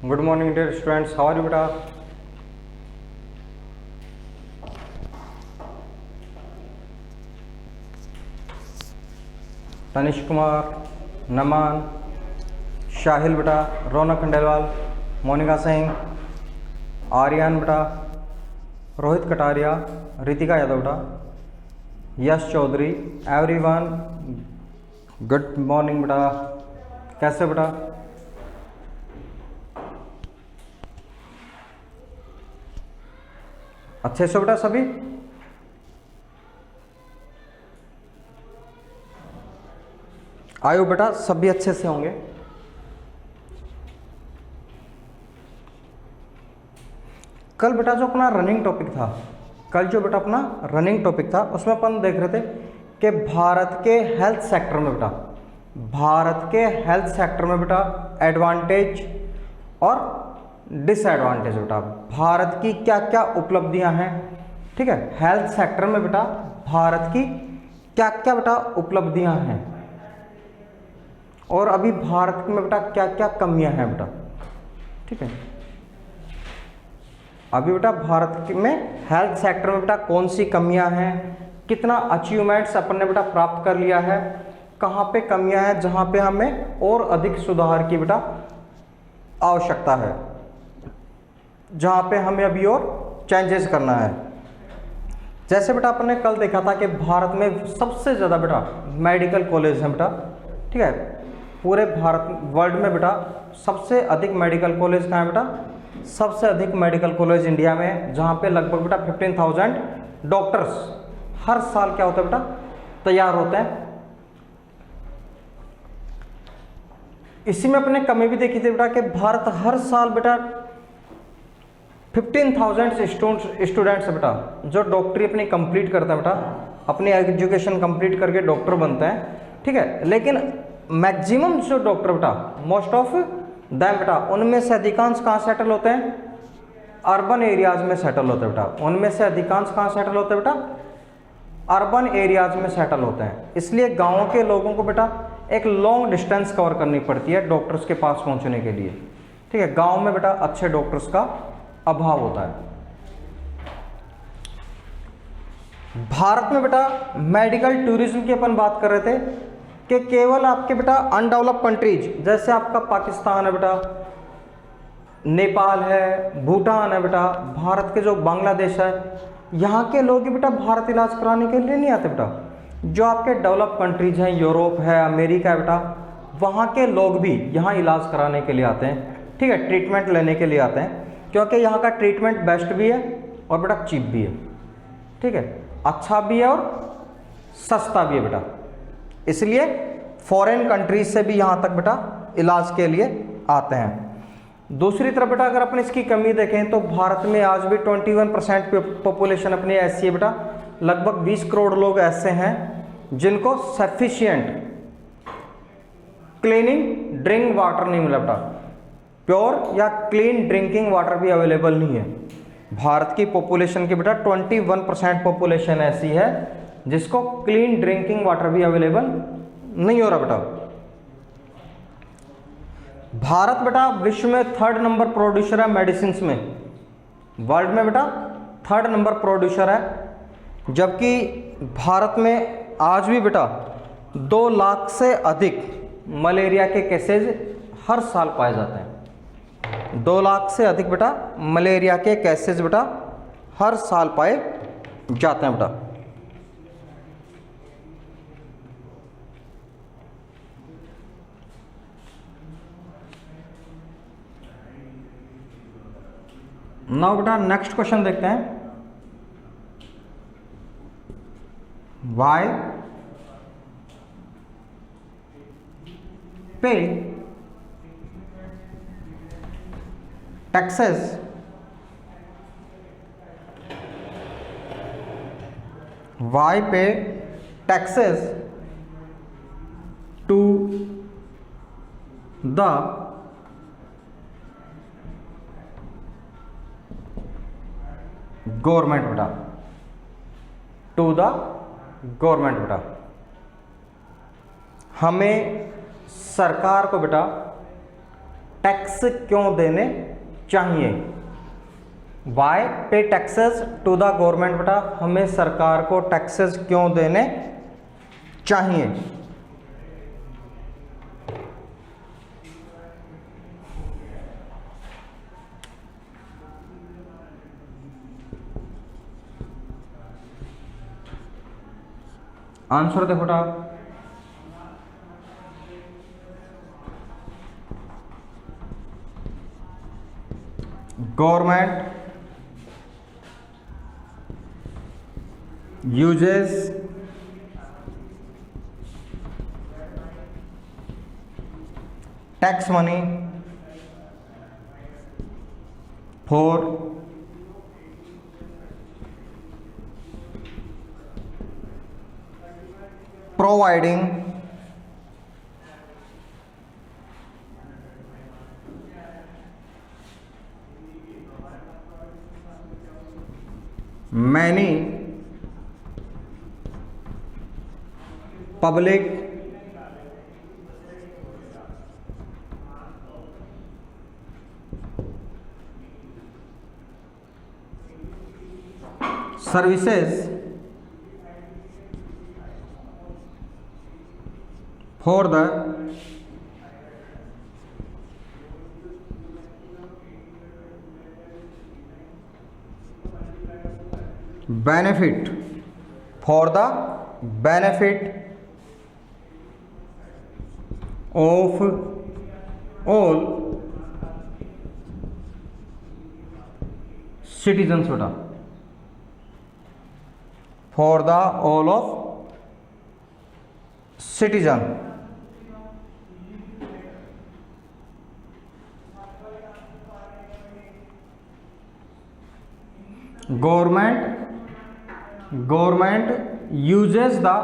Good morning dear students, how are you बेटा? तनिष कुमार, नमन, शाहिल बेटा, रौनक खंडेलवाल, मोनिका सिंह, आर्यन बेटा, रोहित कटारिया, रितिका यादव बेटा, यश चौधरी, एवरीवन गुड मॉर्निंग बेटा। कैसे बेटा? अच्छे से बेटा सभी? आयो बेटा सभी अच्छे से होंगे। कल बेटा जो अपना रनिंग टॉपिक था, उसमें अपन देख रहे थे कि भारत के हेल्थ सेक्टर में बेटा एडवांटेज और डिसएडवांटेज बेटा, भारत की क्या क्या उपलब्धियां हैं। ठीक है, हेल्थ सेक्टर में बेटा भारत की क्या क्या बेटा उपलब्धियां हैं और अभी भारत में बेटा क्या क्या कमियां हैं बेटा। ठीक है, अभी बेटा भारत में हेल्थ सेक्टर में बेटा कौन सी कमियां हैं, कितना अचीवमेंट्स अपन ने बेटा प्राप्त कर लिया है, कहाँ पे कमियां हैं जहाँ पे हमें और अधिक सुधार की बेटा आवश्यकता है, जहाँ पे हमें अभी और चेंजेस करना है। जैसे बेटा अपन ने कल देखा था कि भारत में सबसे ज़्यादा बेटा मेडिकल कॉलेज हैं बेटा। ठीक है, पूरे भारत वर्ल्ड में बेटा सबसे अधिक मेडिकल कॉलेज कहाँ है बेटा? सबसे अधिक मेडिकल कॉलेज इंडिया में है, जहाँ पे लगभग बेटा 15,000 डॉक्टर्स हर साल क्या होता है बेटा तैयार होते हैं। इसी में अपने कमी भी देखी थी बेटा कि भारत हर साल बेटा 15,000 स्टूडेंट्स बेटा जो डॉक्टरी अपनी कंप्लीट करते हैं बेटा, अपनी एजुकेशन कंप्लीट करके डॉक्टर बनते हैं। ठीक है, लेकिन मैक्सिमम जो डॉक्टर बेटा मोस्ट ऑफ दैम बेटा उनमें से अधिकांश कहाँ सेटल होते हैं? अर्बन एरियाज में सेटल होते हैं बेटा। उनमें से अधिकांश कहाँ सेटल होते हैं बेटा? अर्बन एरियाज में सेटल होते हैं। इसलिए गाँवों के लोगों को बेटा एक लॉन्ग डिस्टेंस कवर करनी पड़ती है डॉक्टर्स के पास पहुँचने के लिए। ठीक है, गाँव में बेटा अच्छे डॉक्टर्स का अभाव होता है। भारत में बेटा मेडिकल टूरिज्म की अपन बात कर रहे थे कि केवल आपके बेटा अनडेवलप्ड कंट्रीज जैसे आपका पाकिस्तान है बेटा, नेपाल है, भूटान है बेटा, भारत के जो बांग्लादेश है, यहाँ के लोग ही बेटा भारत इलाज कराने के लिए नहीं आते बेटा। जो आपके डेवलप कंट्रीज हैं, यूरोप है, अमेरिका है बेटा, वहाँ के लोग भी यहाँ इलाज कराने के लिए आते हैं। ठीक है, ट्रीटमेंट लेने के लिए आते हैं क्योंकि यहाँ का ट्रीटमेंट बेस्ट भी है और बेटा चीप भी है। ठीक है, अच्छा भी है और सस्ता भी है बेटा, इसलिए फॉरेन कंट्रीज से भी यहाँ तक बेटा इलाज के लिए आते हैं। दूसरी तरफ बेटा अगर अपन इसकी कमी देखें तो भारत में आज भी 21% पॉपुलेशन अपनी ऐसी है बेटा, लगभग 20 करोड़ लोग ऐसे हैं जिनको सफिशिएंट क्लीनिंग ड्रिंक वाटर नहीं मिला बेटा, प्योर या क्लीन ड्रिंकिंग वाटर भी अवेलेबल नहीं है। भारत की पॉपुलेशन की बेटा 21% पॉपुलेशन ऐसी है जिसको क्लीन ड्रिंकिंग वाटर भी अवेलेबल नहीं हो रहा बेटा। भारत बेटा विश्व में 3rd नंबर प्रोड्यूसर है मेडिसिन में, वर्ल्ड में बेटा 3rd नंबर प्रोड्यूसर है, जबकि भारत में आज भी बेटा 2 लाख से अधिक मलेरिया के केसेज हर साल पाए जाते हैं। 2 लाख से अधिक बेटा मलेरिया के केसेज बेटा हर साल पाए जाते हैं बेटा। नाउ बेटा नेक्स्ट क्वेश्चन देखते हैं। वाई पे टैक्सेस टू द गवर्नमेंट बेटा, टू द गवर्नमेंट बेटा, हमें सरकार को बेटा टैक्स क्यों देने चाहिए? वाई पे टैक्सेस टू द गवर्नमेंट, बेटा हमें सरकार को टैक्सेस क्यों देने चाहिए? आंसर देखो बेटा, government uses tax money for providing many public services for the benefit of all citizens, बेटा for the all of citizen. Government uses the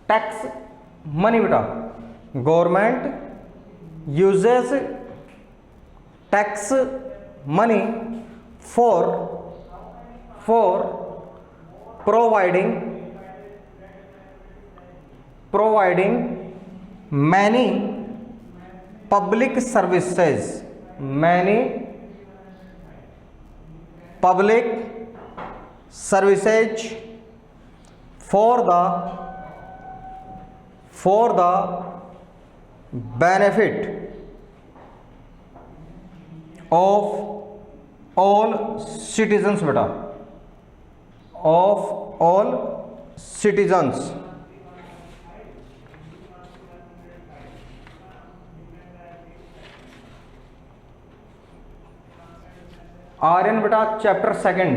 tax money, बेटा government uses tax money for providing many public services, for the benefit of all citizens, बेटा of all citizens. Aryan बेटा chapter second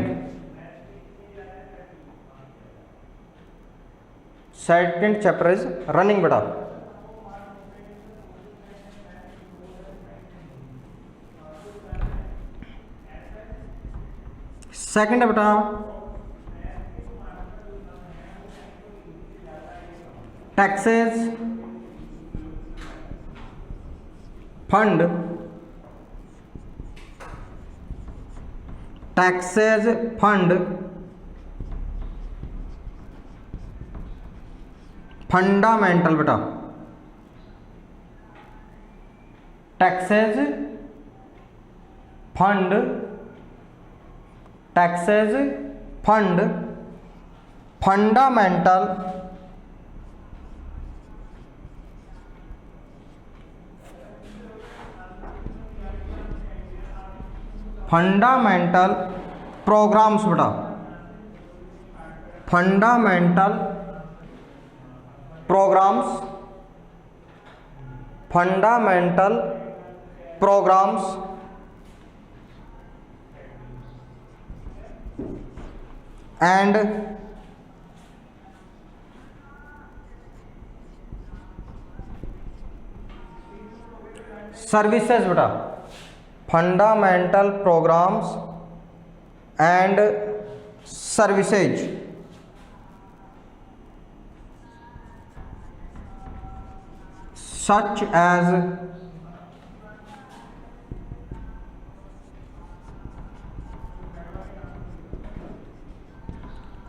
chapter is running बेटा. Second है बेटा taxes fund fundamental बेटा taxes fund fundamental programmes बेटा fundamental programmes and services बेटा fundamental programmes and services such as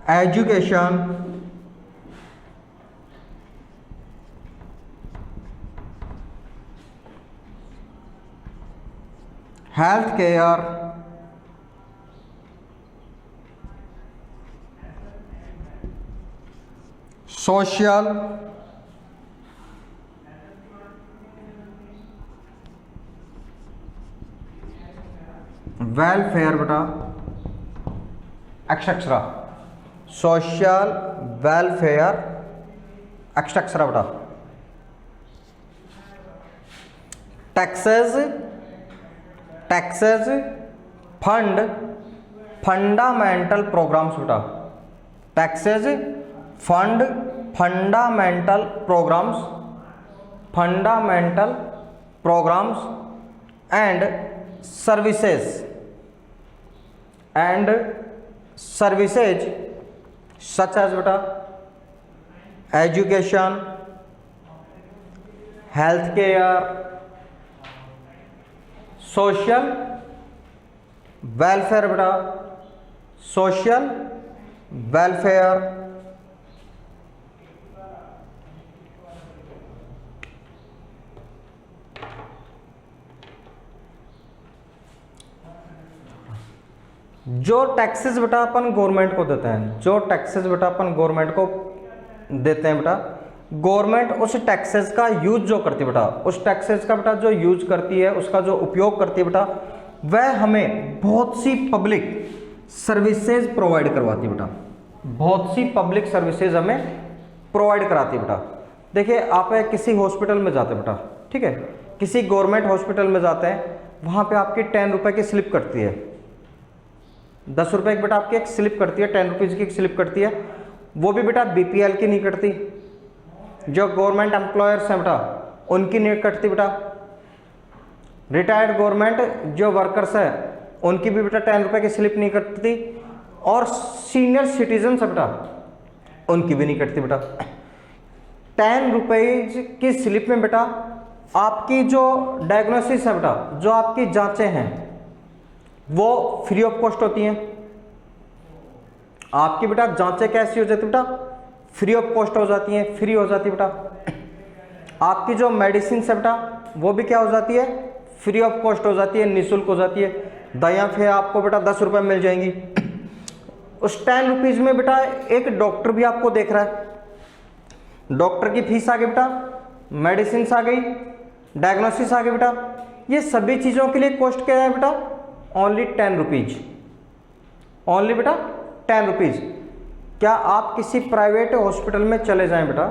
education, health care, social welfare बेटा etcetera, social welfare etcetera बेटा, taxes, taxes fund fundamental programmes बेटा, taxes fund fundamental programmes, fundamental programmes and services such as बेटा education, health care, social welfare बेटा, social welfare, जो taxes बेटा अपन government को देते हैं, जो टैक्सेस बेटा अपन गवर्नमेंट को देते हैं बेटा, गवर्नमेंट उस टैक्सेस का यूज जो करती है बेटा, उस टैक्सेस का बेटा जो यूज करती है, उसका जो उपयोग करती है बेटा, वह हमें बहुत सी पब्लिक सर्विसेज प्रोवाइड करवाती है बेटा, बहुत सी पब्लिक सर्विसेज हमें प्रोवाइड कराती है बेटा। देखिए आप किसी हॉस्पिटल में जाते हैं बेटा, ठीक है, किसी गवर्नमेंट हॉस्पिटल में जाते हैं, वहाँ पे आपकी 10 रुपये की स्लिप कटती है, 10 रुपये की बेटा आपकी एक स्लिप कटती है, 10 रुपीज़ की एक स्लिप कटती है, वो भी बेटा बीपीएल की नहीं कटती, जो गवर्नमेंट एम्प्लॉयर्स हैं बेटा उनकी नहीं कटती बेटा, रिटायर्ड गवर्नमेंट जो वर्कर्स हैं उनकी भी बेटा 10 रुपये की स्लिप नहीं कटती, और सीनियर सिटीजन है बेटा उनकी भी नहीं कटती बेटा। 10 रुपये की स्लिप में बेटा आपकी जो डायग्नोसिस है बेटा, जो आपकी जांचें हैं वो फ्री ऑफ कॉस्ट होती हैं। आपकी बेटा जांचें कैसी हो जाती बेटा, फ्री ऑफ कॉस्ट हो जाती हैं, फ्री हो जाती है बेटा। आपकी जो मेडिसिन है बेटा वो भी क्या हो जाती है, फ्री ऑफ कॉस्ट हो जाती है, निःशुल्क हो जाती है। दवाइयाँ फिर आपको बेटा 10 रुपये मिल जाएंगी। उस 10 रुपीज़ में बेटा एक डॉक्टर भी आपको देख रहा है, डॉक्टर की फीस आ गई बेटा, मेडिसिन आ गई, डायग्नोसिस आ गई बेटा, ये सभी चीज़ों के लिए कॉस्ट क्या है बेटा, ओनली 10 रुपीज़, ओनली बेटा 10 रुपीज़। क्या आप किसी प्राइवेट हॉस्पिटल में चले जाएं बेटा,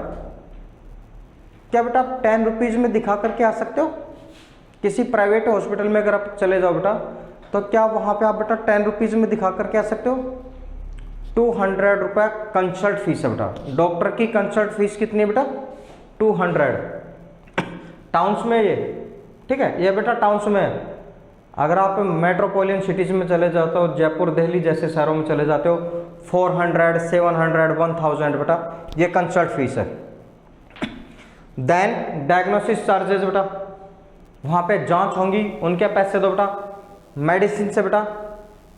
क्या बेटा आप 10 रुपीज़ में दिखा करके आ सकते हो? किसी प्राइवेट हॉस्पिटल में अगर आप चले जाओ बेटा तो क्या वहाँ पे आप बेटा 10 रुपीज़ में दिखा करके आ सकते हो? 200 रुपये कंसल्ट फीस है बेटा, डॉक्टर की कंसल्ट फीस कितनी है बेटा, 200। टाउन्स में ये, ठीक है, ये बेटा टाउन्स में है। अगर आप मेट्रोपॉलिटन सिटीज़ में चले जाते हो, जयपुर दिल्ली जैसे शहरों में चले जाते हो, 400, 700, 1000 बेटा ये कंसल्ट फीस है। देन डायग्नोसिस चार्जेस बेटा, वहाँ पे जांच होंगी उनके पैसे दो बेटा, मेडिसिन से बेटा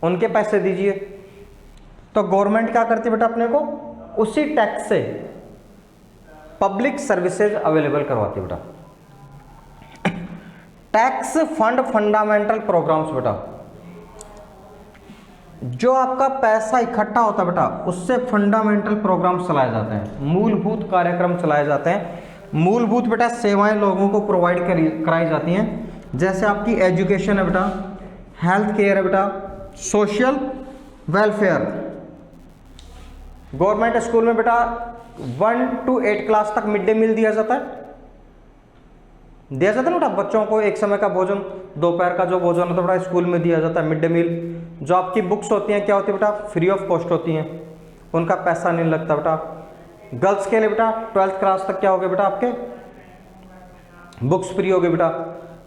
उनके पैसे दीजिए। तो गवर्नमेंट क्या करती है बेटा, अपने को उसी टैक्स से पब्लिक सर्विसेज अवेलेबल करवाती है बेटा। टैक्स फंड फंडामेंटल प्रोग्राम्स बेटा, जो आपका पैसा इकट्ठा होता है बेटा उससे फंडामेंटल प्रोग्राम चलाए जाते हैं, मूलभूत कार्यक्रम चलाए जाते हैं, मूलभूत बेटा सेवाएं लोगों को प्रोवाइड कराई जाती हैं। जैसे आपकी एजुकेशन है बेटा, हेल्थ केयर है बेटा, सोशल वेलफेयर। गवर्नमेंट स्कूल में बेटा 1 to 8 क्लास तक मिड डे मील दिया जाता है, दिया जाता है ना बेटा, बच्चों को एक समय का भोजन, दोपहर का जो भोजन होता है बेटा स्कूल में दिया जाता है, मिड डे मील। जो आपकी बुक्स होती हैं क्या होती है बेटा, फ्री ऑफ कॉस्ट होती हैं, उनका पैसा नहीं लगता बेटा। गर्ल्स के लिए बेटा 12th क्लास तक क्या हो गया बेटा, आपके बुक्स फ्री हो गए बेटा।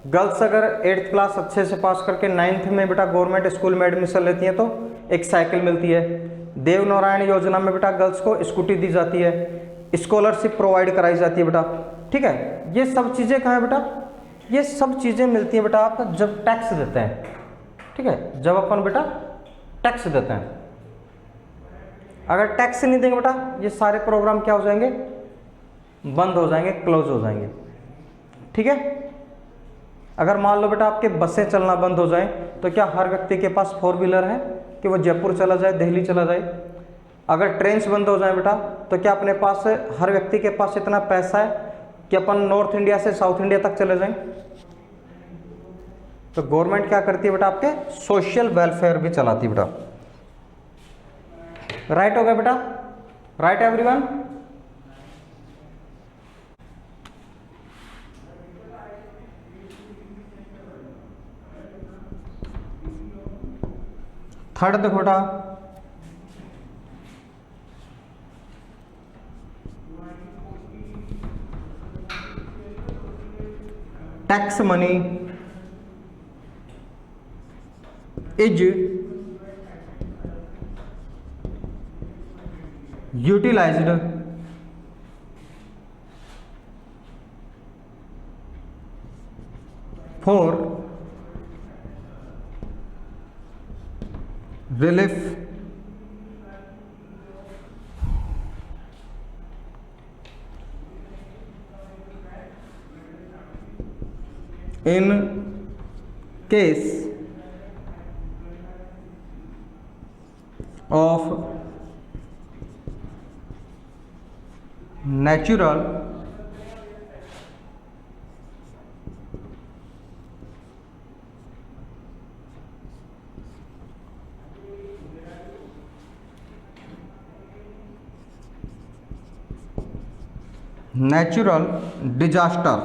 गर्ल्स अगर 8th क्लास अच्छे से पास करके 9th में बेटा गवर्नमेंट स्कूल में एडमिशन लेती हैं तो एक साइकिल मिलती है। देव नारायण योजना में बेटा गर्ल्स को स्कूटी दी जाती है, स्कॉलरशिप प्रोवाइड कराई जाती है बेटा, ठीक है। ये सब चीज़ें कहाँ है बेटा, ये सब चीज़ें मिलती हैं बेटा आप जब टैक्स देते हैं, ठीक है, जब अपन बेटा टैक्स देते हैं। अगर टैक्स नहीं देंगे बेटा ये सारे प्रोग्राम क्या हो जाएंगे, बंद हो जाएंगे, क्लोज हो जाएंगे, ठीक है। अगर मान लो बेटा आपके बसें चलना बंद हो जाएं तो क्या हर व्यक्ति के पास 4 व्हीलर है कि वो जयपुर चला जाए, दिल्ली चला जाए? अगर ट्रेन्स बंद हो जाए बेटा तो क्या अपने पास हर व्यक्ति के पास इतना पैसा है कि अपन नॉर्थ इंडिया से साउथ इंडिया तक चले जाएं? तो गवर्नमेंट क्या करती है बेटा, आपके सोशल वेलफेयर भी चलाती है बेटा। राइट हो गया बेटा? Right everyone? थर्ड देखो बेटा, tax money is utilised for relief in case of natural disaster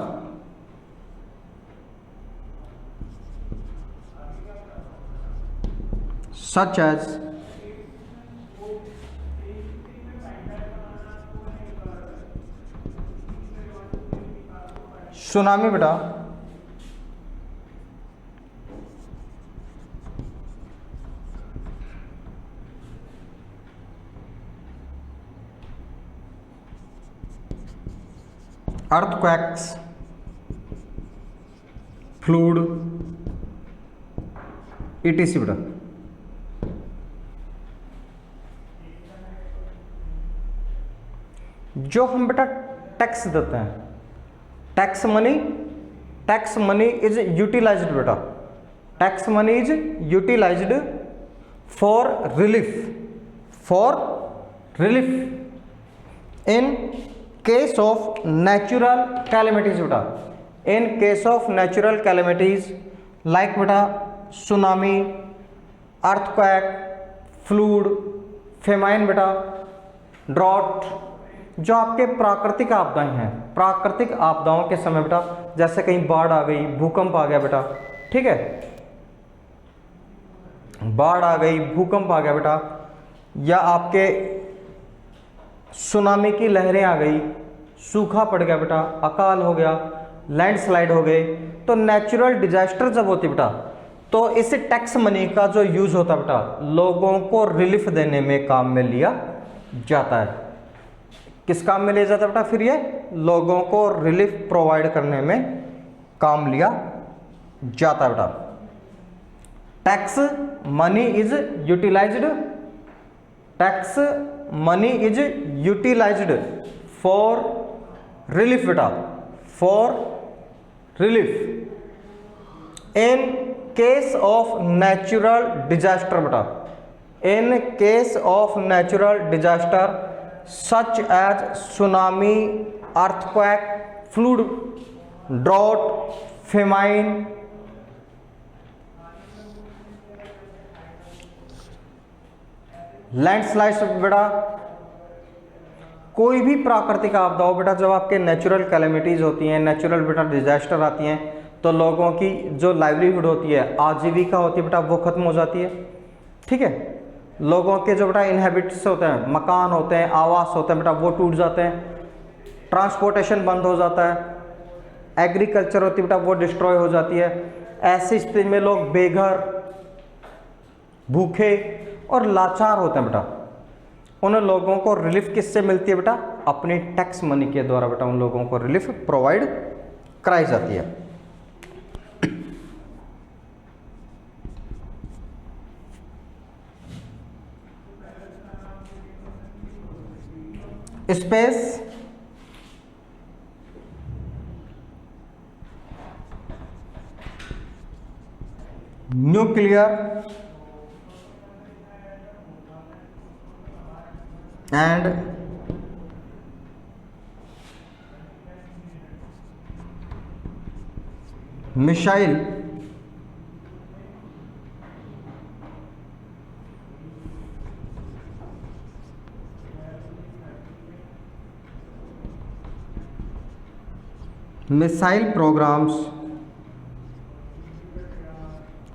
such as tsunami बेटा, earthquakes, फ्लूड, etc बेटा। जो हम बेटा टैक्स देते हैं, टैक्स मनी इज यूटिलाइज्ड बेटा, tax money is utilised for relief in case of natural calamities बेटा, in case of natural calamities like बेटा सुनामी, अर्थक्वेक, फ्लूड, फेमाइन बेटा, ड्रॉट, जो आपके प्राकृतिक आपदाएं हैं, प्राकृतिक आपदाओं के समय बेटा जैसे कहीं बाढ़ आ गई, भूकंप आ गया बेटा, ठीक है, बाढ़ आ गई, भूकंप आ गया बेटा, या आपके सुनामी की लहरें आ गई, सूखा पड़ गया बेटा, अकाल हो गया, लैंडस्लाइड हो गए, तो नेचुरल डिजास्टर जब होती बेटा तो इस टैक्स मनी का जो यूज होता बेटा लोगों को रिलीफ देने में काम में लिया जाता है। किस काम में लिया जाता है बेटा? फिर ये लोगों को रिलीफ प्रोवाइड करने में काम लिया जाता है बेटा। Tax money is utilised, tax money is utilised for relief बेटा, for relief in case of natural disaster बेटा, in case of natural disaster such as tsunami, earthquake, flood, drought, famine, landslide बेटा, कोई भी प्राकृतिक आपदा हो बेटा, जब आपके नेचुरल कैलेमिटीज होती हैं, नेचुरल बेटा डिजास्टर आती हैं तो लोगों की जो लाइवलीहुड होती है, आजीविका होती है बेटा, वो खत्म हो जाती है, ठीक है। लोगों के जो बेटा इनहेबिट्स होते हैं, मकान होते हैं, आवास होते हैं बेटा, वो टूट जाते हैं, ट्रांसपोर्टेशन बंद हो जाता है, एग्रीकल्चर होती है बेटा वो डिस्ट्रॉय हो जाती है। ऐसी स्थिति में लोग बेघर, भूखे और लाचार होते हैं बेटा। उन लोगों को रिलीफ किससे मिलती है बेटा? अपनी टैक्स मनी के द्वारा बेटा उन लोगों को रिलीफ प्रोवाइड कराई जाती है। Space, nuclear and missile programs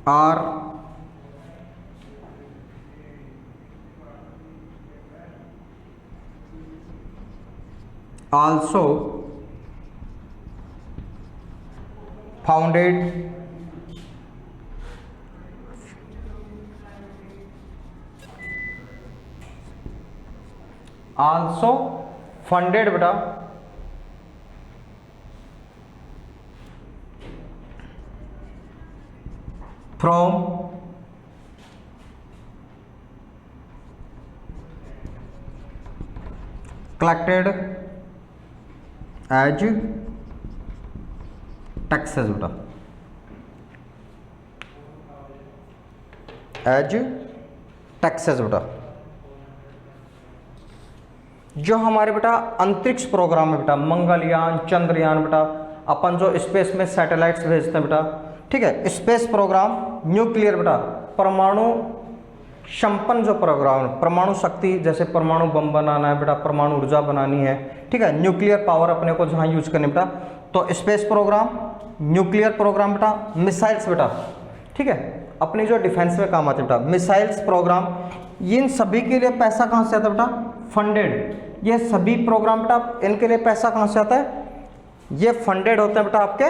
are also funded बेटा from collected as taxes बेटा, एज टैक्सेस बेटा। जो हमारे बेटा अंतरिक्ष प्रोग्राम है बेटा, मंगलयान, चंद्रयान बेटा, अपन जो स्पेस में सैटेलाइट्स भेजते हैं बेटा, ठीक है, स्पेस प्रोग्राम, न्यूक्लियर बेटा, परमाणु संपन्न जो प्रोग्राम, परमाणु शक्ति, जैसे परमाणु बम बनाना है बेटा, परमाणु ऊर्जा बनानी है, ठीक है, न्यूक्लियर पावर अपने को जहाँ यूज करनी बेटा, तो स्पेस प्रोग्राम, न्यूक्लियर प्रोग्राम बेटा, मिसाइल्स बेटा, ठीक है, अपनी जो डिफेंस में काम आते हैं बेटा, मिसाइल्स प्रोग्राम, इन सभी के लिए पैसा कहाँ से आता है बेटा? फंडेड। ये सभी प्रोग्राम बेटा, इनके लिए पैसा कहाँ से आता है? ये फंडेड होते हैं बेटा आपके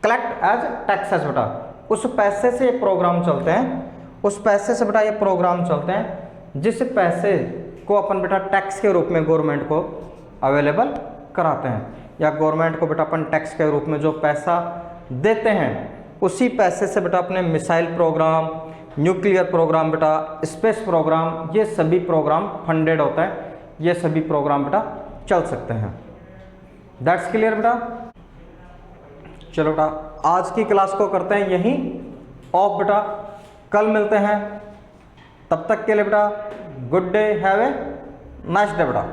कलेक्ट एज टैक्सेस बेटा। उस पैसे से ये प्रोग्राम चलते हैं, उस पैसे से बेटा ये प्रोग्राम चलते हैं, जिस पैसे को अपन बेटा टैक्स के रूप में गवर्नमेंट को अवेलेबल कराते हैं, या गवर्नमेंट को बेटा अपन टैक्स के रूप में जो पैसा देते हैं, उसी पैसे से बेटा अपने मिसाइल प्रोग्राम, न्यूक्लियर प्रोग्राम बेटा, स्पेस प्रोग्राम, ये सभी प्रोग्राम फंडेड होता है, ये सभी प्रोग्राम बेटा चल सकते हैं। दैट्स क्लियर बेटा। चलो बेटा आज की क्लास को करते हैं यहीं ऑफ बेटा, कल मिलते हैं, तब तक के लिए बेटा good day, have a nice day बेटा।